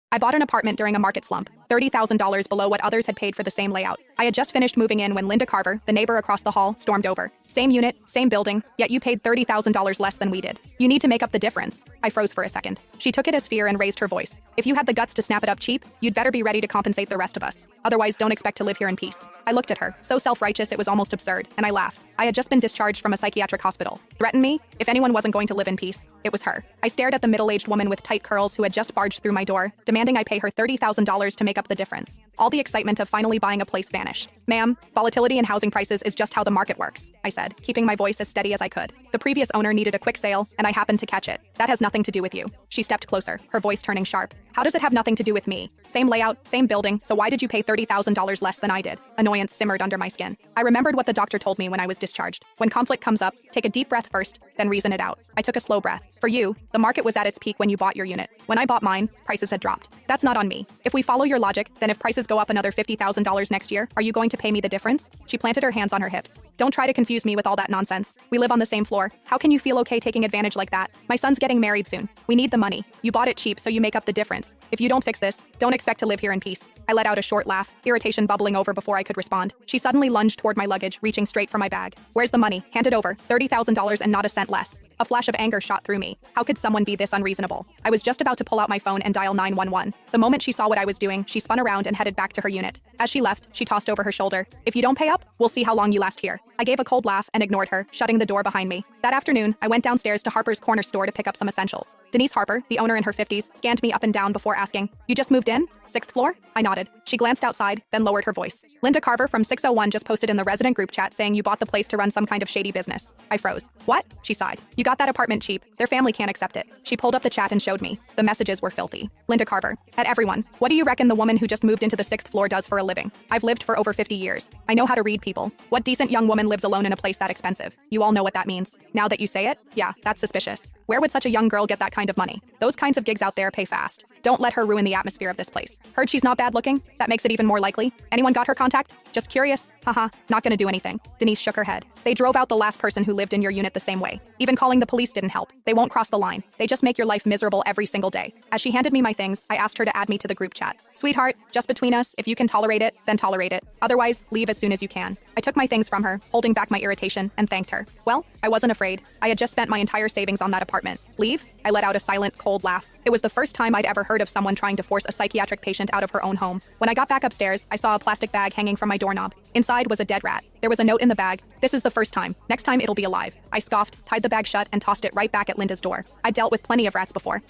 I bought an apartment during a market slump, $30,000 below what others had paid for the same layout. I had just finished moving in when Linda Carver, the neighbor across the hall, stormed over. Same unit, same building, yet you paid $30,000 less than we did. You need to make up the difference. I froze for a second. She took it as fear and raised her voice. If you had the guts to snap it up cheap, you'd better be ready to compensate the rest of us. Otherwise, don't expect to live here in peace. I looked at her, so self-righteous it was almost absurd, and I laughed. I had just been discharged from a psychiatric hospital. Threaten me? If anyone wasn't going to live in peace, it was her. I stared at the middle-aged woman with tight curls who had just barged through my door, demanding I pay her $30,000 to make up the difference. All the excitement of finally buying a place vanished. Ma'am, volatility in housing prices is just how the market works, I said, keeping my voice as steady as I could. The previous owner needed a quick sale, and I happened to catch it. That has nothing to do with you. She stepped closer, her voice turning sharp. How does it have nothing to do with me? Same layout, same building, so why did you pay $30,000 less than I did? Annoyance simmered under my skin. I remembered what the doctor told me when I was discharged. When conflict comes up, take a deep breath first, then reason it out. I took a slow breath. For you, the market was at its peak when you bought your unit. When I bought mine, prices had dropped. That's not on me. If we follow your logic, then if prices go up another $50,000 next year, are you going to pay me the difference? She planted her hands on her hips. Don't try to confuse me with all that nonsense. We live on the same floor. How can you feel okay taking advantage like that? My son's getting married soon. We need the money. You bought it cheap, so you make up the difference. If you don't fix this, don't expect to live here in peace. I let out a short laugh, irritation bubbling over before I could respond. She suddenly lunged toward my luggage, reaching straight for my bag. Where's the money? Hand it over. $30,000 and not a cent less. A flash of anger shot through me. How could someone be this unreasonable? I was just about to pull out my phone and dial 911. The moment she saw what I was doing, she spun around and headed back to her unit. As she left, she tossed over her shoulder. If you don't pay up, we'll see how long you last here. I gave a cold laugh and ignored her, shutting the door behind me. That afternoon, I went downstairs to Harper's Corner store to pick up some essentials. Denise Harper, the owner in her 50s, scanned me up and down before asking, "You just moved in? 6th floor?" I nodded. She glanced outside, then lowered her voice. "Linda Carver from 601 just posted in the resident group chat saying you bought the place to run some kind of shady business." I froze. "What?" She sighed. "You got that apartment cheap. Their family can't accept it." She pulled up the chat and showed me. The messages were filthy. Linda Carver. At everyone. What do you reckon the woman who just moved into the 6th floor does for a living? I've lived for over 50 years. I know how to read people. What decent young woman lives alone in a place that expensive? You all know what that means. Now that you say it, yeah, that's suspicious. Where would such a young girl get that kind of money? Those kinds of gigs out there pay fast. Don't let her ruin the atmosphere of this place. Heard she's not bad looking? That makes it even more likely. Anyone got her contact? Just curious? Haha, not gonna do anything. Denise shook her head. They drove out the last person who lived in your unit the same way. Even calling the police didn't help. They won't cross the line. They just make your life miserable every single day. As she handed me my things, I asked her to add me to the group chat. Sweetheart, just between us, if you can tolerate it, then tolerate it. Otherwise, leave as soon as you can. I took my things from her, holding back my irritation, and thanked her. Well, I wasn't afraid. I had just spent my entire savings on that apartment. Leave? I let out a silent, cold laugh. It was the first time I'd ever heard of someone trying to force a psychiatric patient out of her own home. When I got back upstairs, I saw a plastic bag hanging from my doorknob. Inside was a dead rat. There was a note in the bag. "This is the first time. Next time it'll be alive." I scoffed, tied the bag shut, and tossed it right back at Linda's door. I dealt with plenty of rats before.